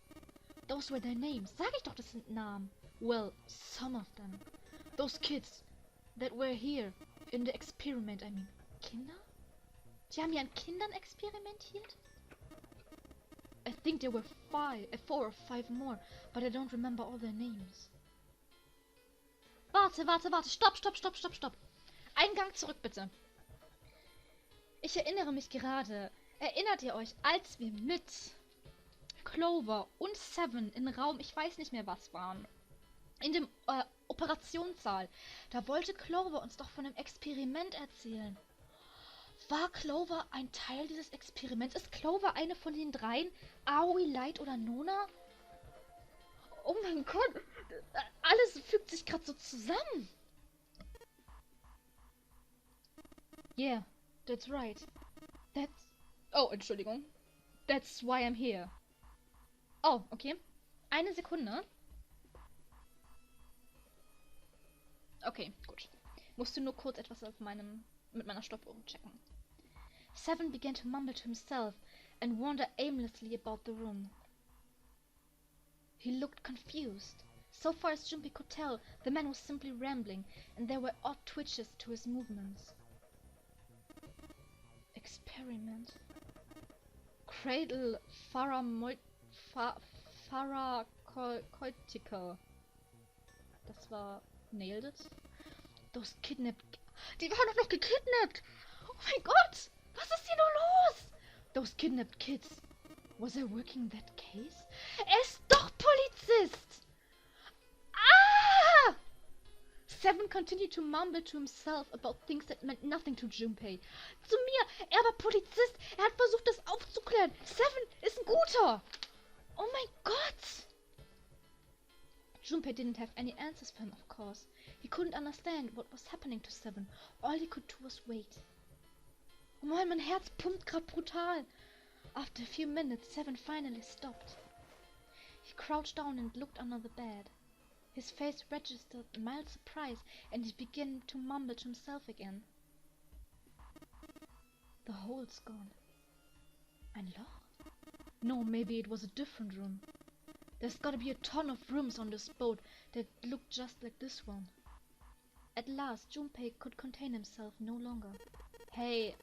Those were their names. Sag ich doch, das sind Namen. Well, some of them. Those kids that were here in the experiment, I mean. Kinder? Die haben hier an Kindern experimentiert? I think there were 4 or 5 more, but I don't remember all their names. Warte. Stopp. Einen Gang zurück, bitte. Ich erinnere mich gerade. Erinnert ihr euch, als wir mit Clover und Seven in Raum, ich weiß nicht mehr was waren, in dem Operationssaal, da wollte Clover uns doch von einem Experiment erzählen. War Clover ein Teil dieses Experiments? Ist Clover eine von den dreien? Aoi, Light oder Nona? Oh mein Gott, alles fügt sich gerade so zusammen. Yeah, that's right. Oh, Entschuldigung. That's why I'm here. Oh, okay. Eine Sekunde. Okay, gut. Musst du nur kurz etwas auf mit meiner Stoppuhr checken. Seven began to mumble to himself and wander aimlessly about the room. He looked confused. So far as Junpei could tell, the man was simply rambling, and there were odd twitches to his movements. Experiment. Cradle Pharmaceutical. Das war... Nailed it? Those kidnapped... Die waren doch noch gekidnappt! Oh mein Gott! Was ist hier nur los? Those kidnapped kids. Was I working that case? Ist doch Polizist! Ah! Seven continued to mumble to himself about things that meant nothing to Junpei. Zu mir! Er war Polizist! Er hat versucht, das aufzuklären! Seven ist ein Guter! Oh mein Gott! Junpei didn't have any answers for him, of course. He couldn't understand what was happening to Seven. All he could do was wait. Oh Mann, mein Herz pumpt grad brutal. After a few minutes, Seven finally stopped. He crouched down and looked under the bed. His face registered mild surprise, and he began to mumble to himself again. The hole's gone. Ein Loch? No, maybe it was a different room. There's gotta be a ton of rooms on this boat that look just like this one. At last, Junpei could contain himself no longer. Hey,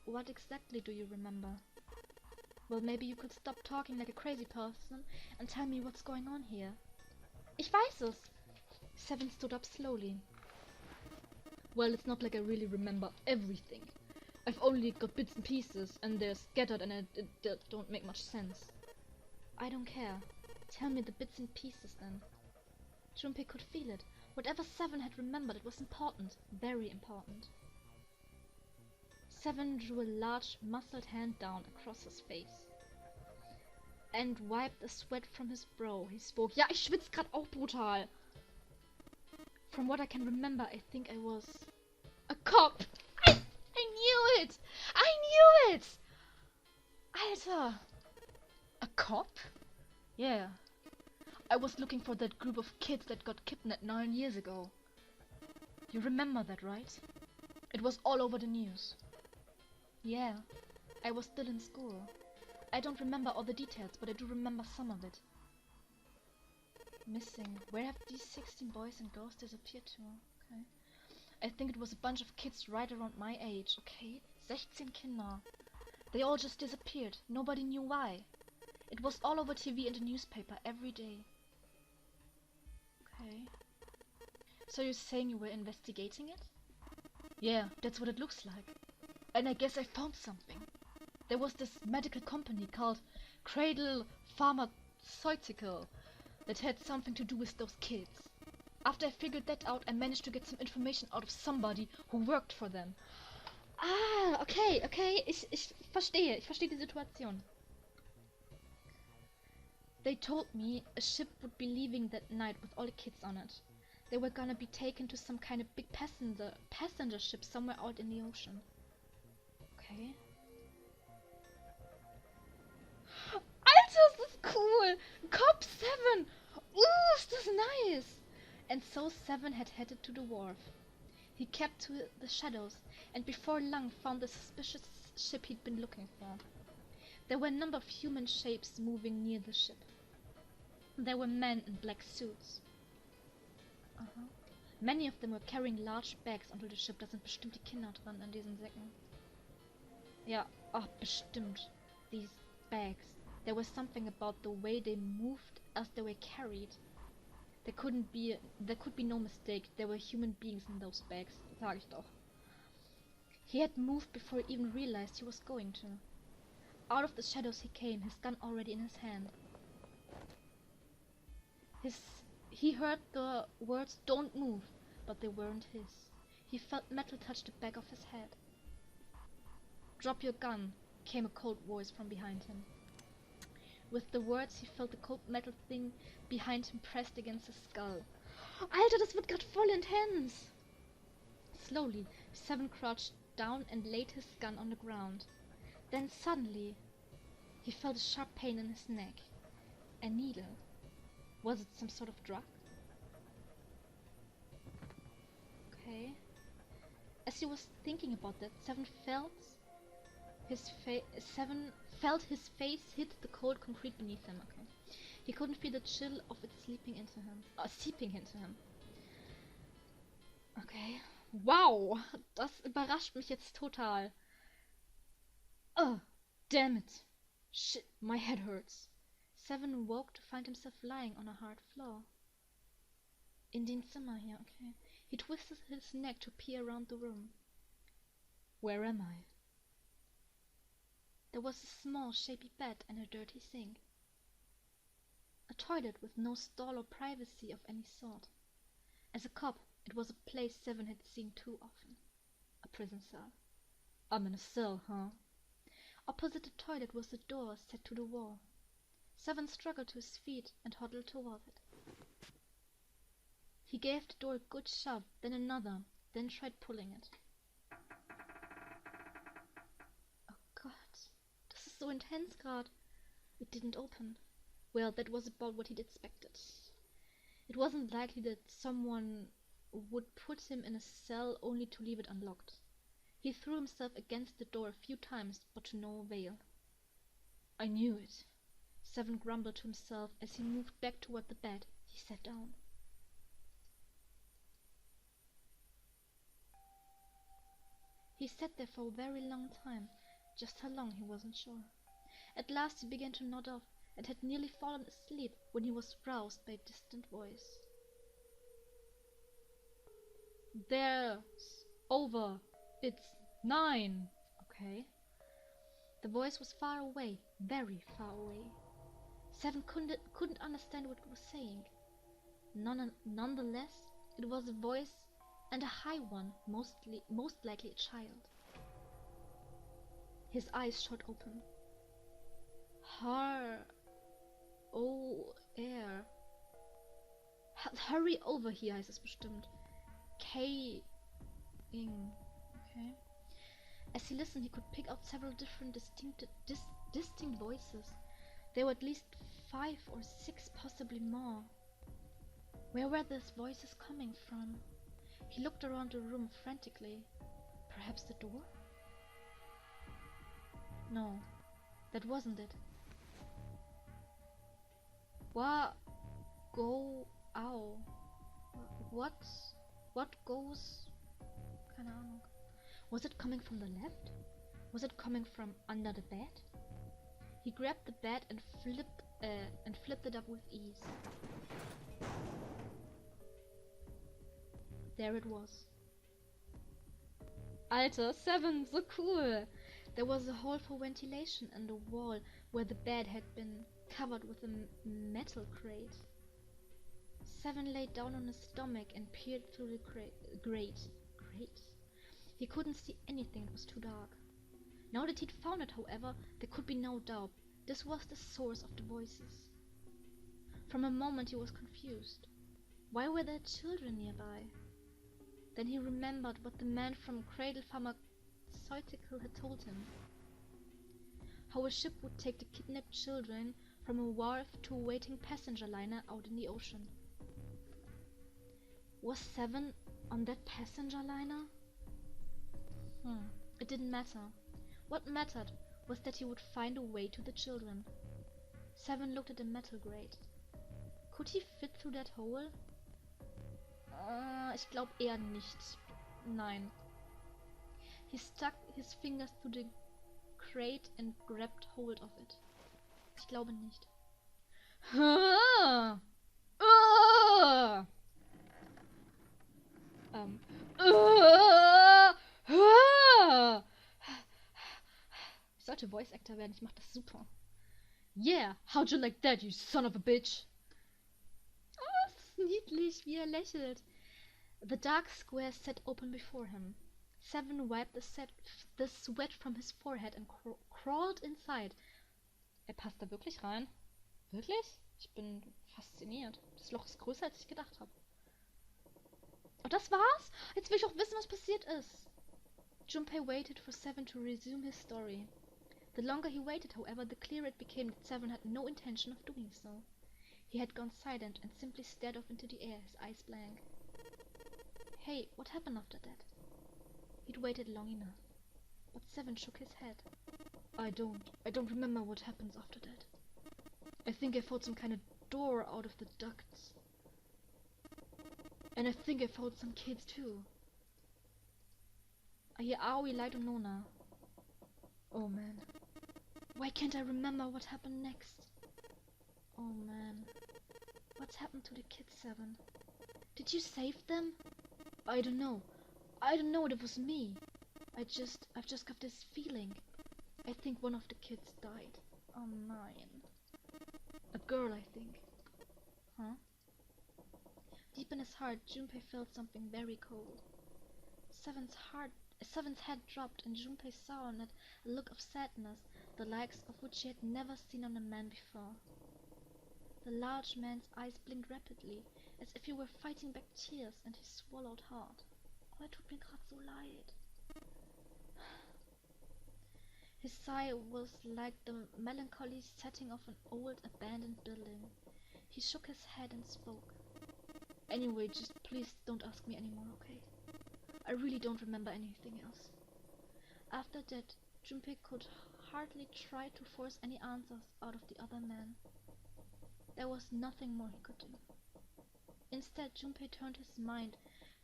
what exactly do you remember? Well, maybe you could stop talking like a crazy person and tell me what's going on here. Ich weiß es. Seven stood up slowly. Well, it's not like I really remember everything. I've only got bits and pieces, and they're scattered and they don't make much sense. I don't care. Tell me the bits and pieces then. Junpei could feel it. Whatever Seven had remembered, it was important. Very important. Seven drew a large, muscled hand down across his face and wiped the sweat from his brow. He spoke. Ja, ich schwitz grad auch brutal. From what I can remember, I think I was a cop. I knew it! I knew it! Alter! A cop? Yeah. I was looking for that group of kids that got kidnapped 9 years ago. You remember that, right? It was all over the news. Yeah. I was still in school. I don't remember all the details, but I do remember some of it. Missing. Where have these 16 boys and girls disappeared to? Okay. I think it was a bunch of kids right around my age. Okay. 16 Kinder. They all just disappeared. Nobody knew why. It was all over TV and the newspaper every day. Okay. So you're saying you were investigating it? Yeah, that's what it looks like. And I guess I found something. There was this medical company called Cradle Pharmaceutical that had something to do with those kids. After I figured that out, I managed to get some information out of somebody who worked for them. Ah, okay. Ich verstehe die Situation. They told me a ship would be leaving that night with all the kids on it. They were gonna be taken to some kind of big passenger ship somewhere out in the ocean. Okay. Alter, ist das cool! Cop 7! Ist das nice! And so Seven had headed to the wharf. He kept to the shadows, and before long found the suspicious ship he'd been looking for. There were a number of human shapes moving near the ship. There were men in black suits. Many of them were carrying large bags onto the ship. Da sind bestimmt die Kinder dran in diesen Säcken. Ja, ach, bestimmt. These bags. There was something about the way they moved as they were carried. There could be no mistake. There were human beings in those bags. Sag ich doch. He had moved before he even realized he was going to. Out of the shadows he came, his gun already in his hand. He heard the words, "Don't move," but they weren't his. He felt metal touch the back of his head. "Drop your gun," came a cold voice from behind him. With the words, he felt the cold metal thing behind him pressed against his skull. Alter, das wird grad voll intens! Slowly, Seven crouched down and laid his gun on the ground. Then suddenly, he felt a sharp pain in his neck. A needle. Was it some sort of drug? Okay. As he was thinking about that, Seven felt his face hit the cold concrete beneath him. Okay. He couldn't feel the chill of it seeping into him. Okay. Wow, das überrascht mich jetzt total. Oh, damn it. Shit, my head hurts. Seven woke to find himself lying on a hard floor. In den Zimmer here, okay. He twisted his neck to peer around the room. Where am I? There was a small, shapy bed and a dirty sink. A toilet with no stall or privacy of any sort. As a cop, it was a place Seven had seen too often. A prison cell. I'm in a cell, huh? Opposite the toilet was a door set to the wall. Seven struggled to his feet and huddled toward it. He gave the door a good shove, then another, then tried pulling it. Oh God, this is so intense, God. It didn't open. Well, that was about what he'd expected. It wasn't likely that someone would put him in a cell only to leave it unlocked. He threw himself against the door a few times, but to no avail. I knew it. Seven grumbled to himself as he moved back toward the bed. He sat down. He sat there for a very long time, just how long he wasn't sure. At last he began to nod off and had nearly fallen asleep when he was roused by a distant voice. There's over. It's 9. Okay. The voice was far away, very far away. Seven couldn't understand what it was saying. Nonetheless, it was a voice, and a high one, most likely a child. His eyes shot open. Air. Hurry over here heißt es bestimmt. K-ing. Okay. As he listened, he could pick out several different distinct voices. There were at least 5 or 6, possibly more. Where were these voices coming from? He looked around the room frantically. Perhaps the door? No, that wasn't it. What goes? Keine Ahnung. Was it coming from the left? Was it coming from under the bed? He grabbed the bed and flipped it up with ease. There it was. Alter, 7, so cool! There was a hole for ventilation in the wall where the bed had been covered with a metal crate. 7 lay down on his stomach and peered through the grate. He couldn't see anything, it was too dark. Now that he'd found it, however, there could be no doubt. This was the source of the voices. From a moment he was confused. Why were there children nearby? Then he remembered what the man from Cradle Pharmaceutical had told him. How a ship would take the kidnapped children from a wharf to a waiting passenger liner out in the ocean. Was 7 on that passenger liner? It didn't matter. What mattered was that he would find a way to the children. 7 looked at the metal grate. Could he fit through that hole? Ich glaube eher nicht. Nein. He stuck his fingers through the crate and grabbed hold of it. Ich glaube nicht. Ich sollte Voice Actor werden, ich mach das super. Yeah, how'd you like that, you son of a bitch? Oh, es ist niedlich, wie lächelt. The dark square sat open before him. 7 wiped the sweat from his forehead and crawled inside. Passt da wirklich rein? Wirklich? Ich bin fasziniert. Das Loch ist größer, als ich gedacht habe. Und das war's? Jetzt will ich auch wissen, was passiert ist. Junpei waited for 7 to resume his story. The longer he waited, however, the clearer it became that 7 had no intention of doing so. He had gone silent and simply stared off into the air, his eyes blank. Hey, what happened after that? He'd waited long enough. But 7 shook his head. I don't remember what happens after that. I think I found some kind of door out of the ducts. And I think I found some kids too. Hier Aoi, Light und Nona. Oh man. Why can't I remember what happened next? Oh man. What's happened to the kids, 7? Did you save them? I don't know. It was me. I've just got this feeling. I think one of the kids died. Oh, 9. A girl, I think. Huh? Deep in his heart, Junpei felt something very cold. 7's head dropped, and Junpei saw on it a look of sadness, the likes of which she had never seen on a man before. The large man's eyes blinked rapidly, as if he were fighting back tears, and he swallowed hard. Oh, er tut mir grad so leid. His sigh was like the melancholy setting of an old abandoned building. He shook his head and spoke. Anyway, just please don't ask me anymore, okay? I really don't remember anything else. After that, Junpei could hardly try to force any answers out of the other man. There was nothing more he could do. Instead, Junpei turned his mind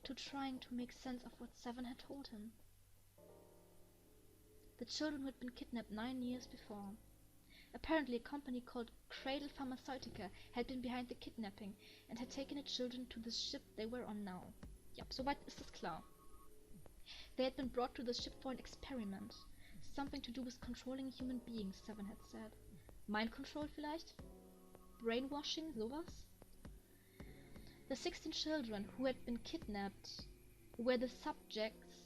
to trying to make sense of what 7 had told him. The children had been kidnapped 9 years before. Apparently, a company called Cradle Pharmaceutical had been behind the kidnapping and had taken the children to the ship they were on now. Ja, soweit ist es klar. They had been brought to the ship for an experiment. Something to do with controlling human beings, 7 had said. Mind control vielleicht? Brainwashing, sowas? The 16 children who had been kidnapped were the subjects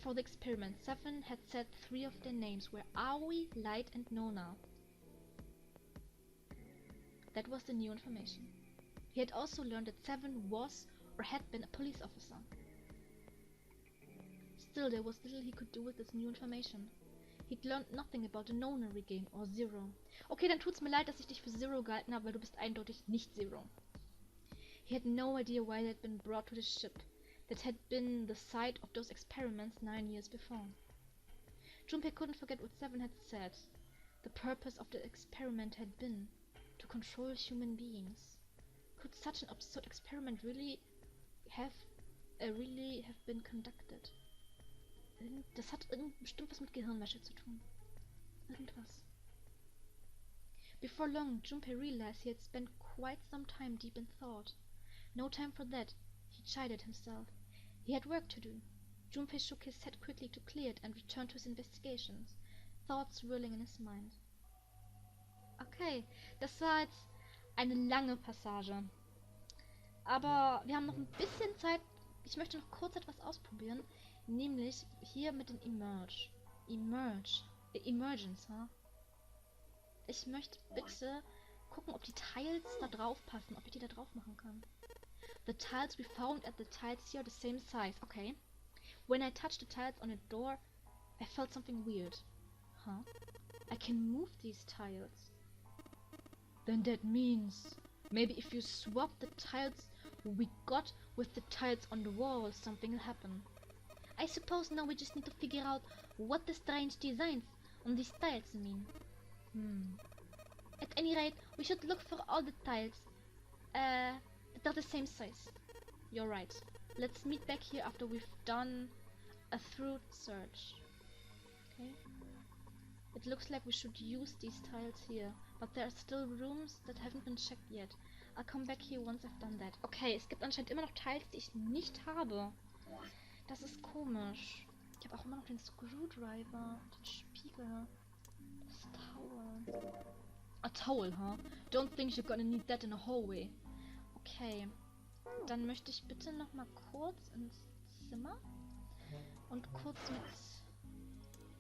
For the experiment, Seven had said 3 of their names were Aoi, Light and Nona. That was the new information. He had also learned that Seven was or had been a police officer. Still, there was little he could do with this new information. He'd learned nothing about the Nona regain or Zero. Okay, dann tut's mir leid, dass ich dich für Zero gehalten habe, weil du bist eindeutig nicht Zero. He had no idea why they had been brought to the ship that had been the site of those experiments 9 years before. Junpei couldn't forget what Seven had said. The purpose of the experiment had been to control human beings. Could such an absurd experiment really have been conducted? Das hat bestimmt was mit Gehirnwäsche zu tun. Irgendwas. Before long, Junpei realized he had spent quite some time deep in thought. No time for that, he chided himself. He had work to do. Junpei shook his head quickly to clear it and returned to his investigations, thoughts swirling in his mind. Okay, das war jetzt eine lange Passage. Aber wir haben noch ein bisschen Zeit. Ich möchte noch kurz etwas ausprobieren. Nämlich hier mit den Emergence, huh? Ich möchte bitte gucken, ob die Tiles da drauf passen, ob ich die da drauf machen kann. The tiles we found at the tiles here are the same size. Okay. When I touched the tiles on a door, I felt something weird. Huh? I can move these tiles. Then that means maybe if you swap the tiles we got with the tiles on the wall, something will happen. I suppose now we just need to figure out what the strange designs on these tiles mean. At any rate, we should look for all the tiles that are the same size. You're right. Let's meet back here after we've done a thorough search. Okay. It looks like we should use these tiles here, but there are still rooms that haven't been checked yet. I'll come back here once I've done that. Okay, es gibt anscheinend immer noch Tiles, die ich nicht habe. Das ist komisch. Ich habe auch immer noch den Screwdriver, den Spiegel, das Towel. A towel, huh? Don't think you're gonna need that in a hallway. Okay. Dann möchte ich bitte noch mal kurz ins Zimmer und kurz mit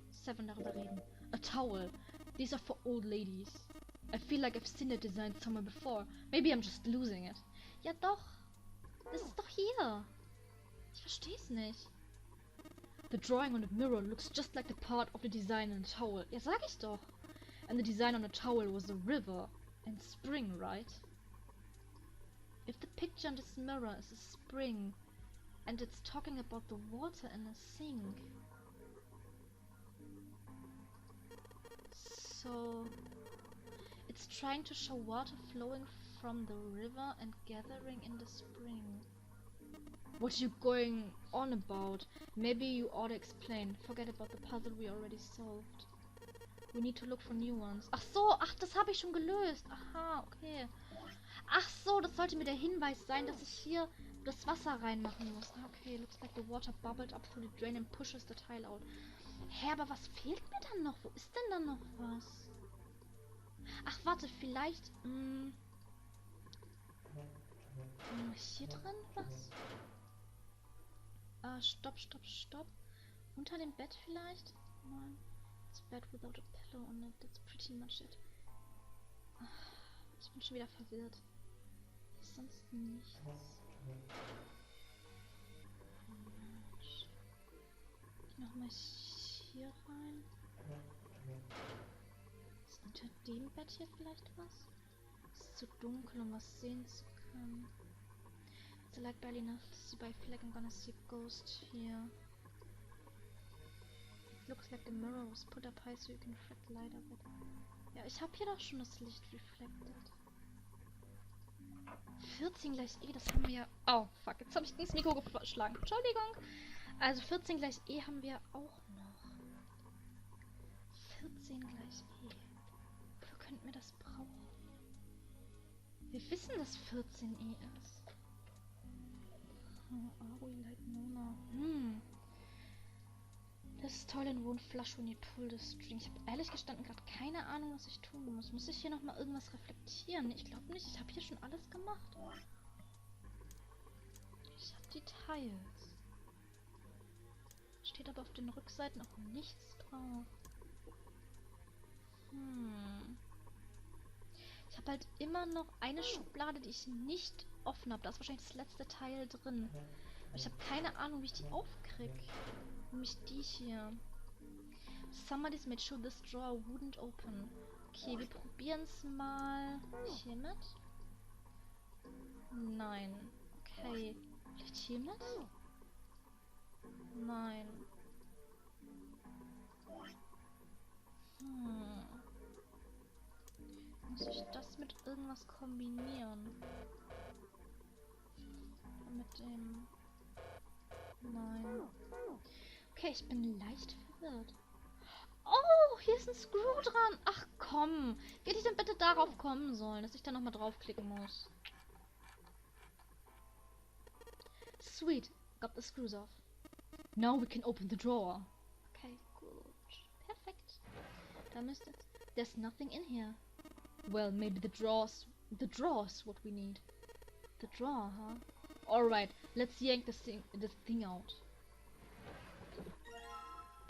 Seven darüber reden. A towel. These are for old ladies. I feel like I've seen that design somewhere before. Maybe I'm just losing it. Ja doch. Das ist doch hier. Ich versteh's nicht. The drawing on the mirror looks just like the part of the design in the towel. Ja, sag ich doch. And the design on the towel was a river and spring, right? If the picture on this mirror is a spring and it's talking about the water in a sink. So it's trying to show water flowing from the river and gathering in the spring. What are you going on about? Maybe you ought to explain. Forget about the puzzle we already solved. We need to look for new ones. Ach so, ach, das habe ich schon gelöst. Aha, okay. Ach so, das sollte mir der Hinweis sein, dass ich hier das Wasser reinmachen muss. Okay, looks like the water bubbled up through the drain and pushes the tile out. Hä, aber was fehlt mir dann noch? Wo ist denn dann noch was? Ach, warte, vielleicht... hier drin was? Stopp, stopp, stopp. Unter dem Bett vielleicht? Nein. It's a bed without a pillow on it. That's pretty much it. Ich bin schon wieder verwirrt. Sonst nichts. Nochmal hier rein. Ist unter dem Bett hier vielleicht was? Es ist zu dunkel, um was sehen zu können. It's light barely enough to see by flag. I'm gonna see a ghost here. It looks like the mirror was put up high so you can reflect light of it. Ja, ich habe hier doch schon das Licht reflected. 14 gleich E, das haben wir... Oh, fuck, jetzt habe ich ins Mikro geschlagen. Entschuldigung. Also 14 gleich E haben wir auch noch. 14 gleich E. Wofür könnten wir das brauchen? Wir wissen, dass 14 E ist. Aoi, Light, Nona. Das ist toll and won't flush when you pull the string. Ich habe ehrlich gestanden gerade keine Ahnung, was ich tun muss. Muss ich hier nochmal irgendwas reflektieren? Ich glaube nicht. Ich habe hier schon alles gemacht. Ich habe die Tiles. steht aber auf den Rückseiten auch nichts drauf. Ich habe halt immer noch eine Schublade, die ich nicht offen habe. Da ist wahrscheinlich das letzte Teil drin. Aber ich habe keine Ahnung, wie ich die aufkriege. Nämlich die hier. Somebody's made sure this drawer wouldn't open. Okay, wir probieren es mal hiermit. Nein. Okay. Vielleicht hiermit? Nein. Muss ich das mit irgendwas kombinieren? Mit dem... Nein. Okay, ich bin leicht verwirrt. Oh, hier ist ein Screw dran. Ach komm. Wie hätte ich denn bitte darauf kommen sollen, dass ich da nochmal draufklicken muss? Sweet. Got the screws off. Now we can open the drawer. Okay, gut. Perfekt. Da müsste... There's nothing in here. Well, maybe the drawers what we need. The drawer, huh? Alright, let's yank this thing out.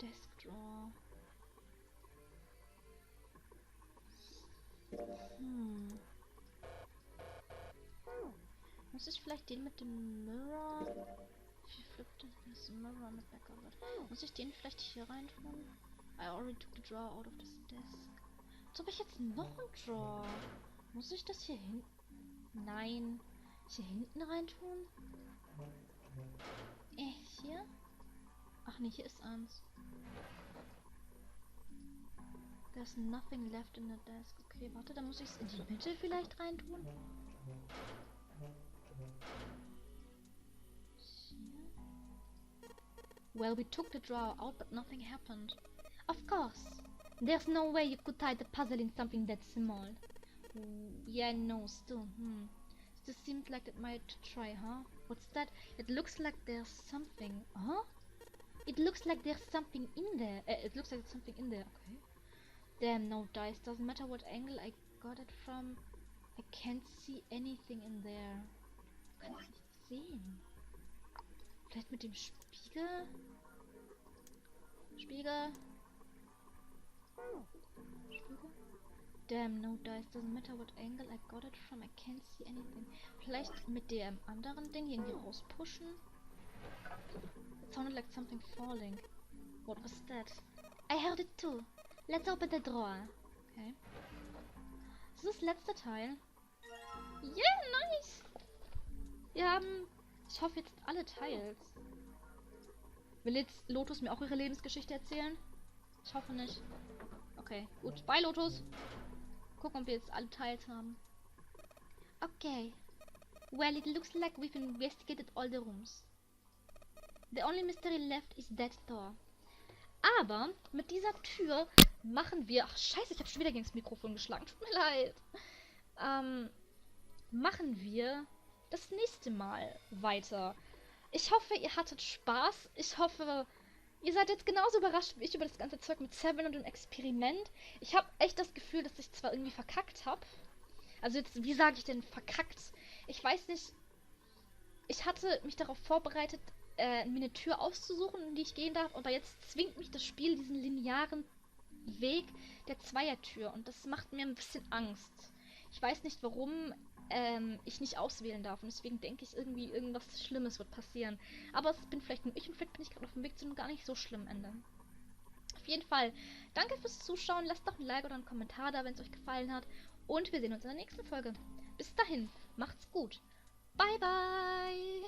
Desk drawer. Muss ich vielleicht den mit dem Mirror... Wie flippt das Mirror mit Backup? Muss ich den vielleicht hier rein tun? I already took the drawer out of this desk. Als ob ich jetzt noch einen Drawer. Muss ich das hier hinten? Nein. Hier hinten rein tun? Hier? Ach nee, hier ist eins. There's nothing left in the desk. Okay, warte, dann muss ich es in die Mitte vielleicht reintun. Hier. Well, we took the drawer out, but nothing happened. Of course. There's no way you could tie the puzzle in something that small. Yeah, no, still, This seemed like it might try, huh? What's that? It looks like there's something. Huh? It looks like there's something in there. It looks like there's something in there. Okay. Damn, no dice. Doesn't matter what angle I got it from. I can't see anything in there. Kann ich nichts sehen. Vielleicht mit dem Spiegel? Spiegel? Spiegel? Damn, no dice. Doesn't matter what angle I got it from. I can't see anything. Vielleicht mit dem anderen Ding hier irgendwie rauspushen? It sounded like something falling. What was that? I heard it too. Let's open the drawer. Okay. Das ist das letzte Teil. Yeah, nice! Wir haben, ich hoffe, jetzt alle Teils. Will jetzt Lotus mir auch ihre Lebensgeschichte erzählen? Ich hoffe nicht. Okay, gut. Bye, Lotus. Gucken, ob wir jetzt alle Teils haben. Okay. Well, it looks like we've investigated all the rooms. The only mystery left is that door. Aber mit dieser Tür machen wir... Ach, scheiße, ich habe schon wieder gegen das Mikrofon geschlagen. Tut mir leid. Machen wir das nächste Mal weiter. Ich hoffe, ihr hattet Spaß. Ich hoffe, ihr seid jetzt genauso überrascht wie ich über das ganze Zeug mit Seven und dem Experiment. Ich habe echt das Gefühl, dass ich zwar irgendwie verkackt habe. Also jetzt, wie sage ich denn verkackt? Ich weiß nicht. Ich hatte mich darauf vorbereitet, mir eine Tür auszusuchen, in die ich gehen darf. Aber jetzt zwingt mich das Spiel diesen linearen Weg der Zweiertür. Und das macht mir ein bisschen Angst. Ich weiß nicht, warum ich nicht auswählen darf. Und deswegen denke ich irgendwie, irgendwas Schlimmes wird passieren. Aber es bin vielleicht nur ich und vielleicht bin ich gerade auf dem Weg zu einem gar nicht so schlimmen Ende. Auf jeden Fall, danke fürs Zuschauen. Lasst doch ein Like oder einen Kommentar da, wenn es euch gefallen hat. Und wir sehen uns in der nächsten Folge. Bis dahin, macht's gut. Bye, bye.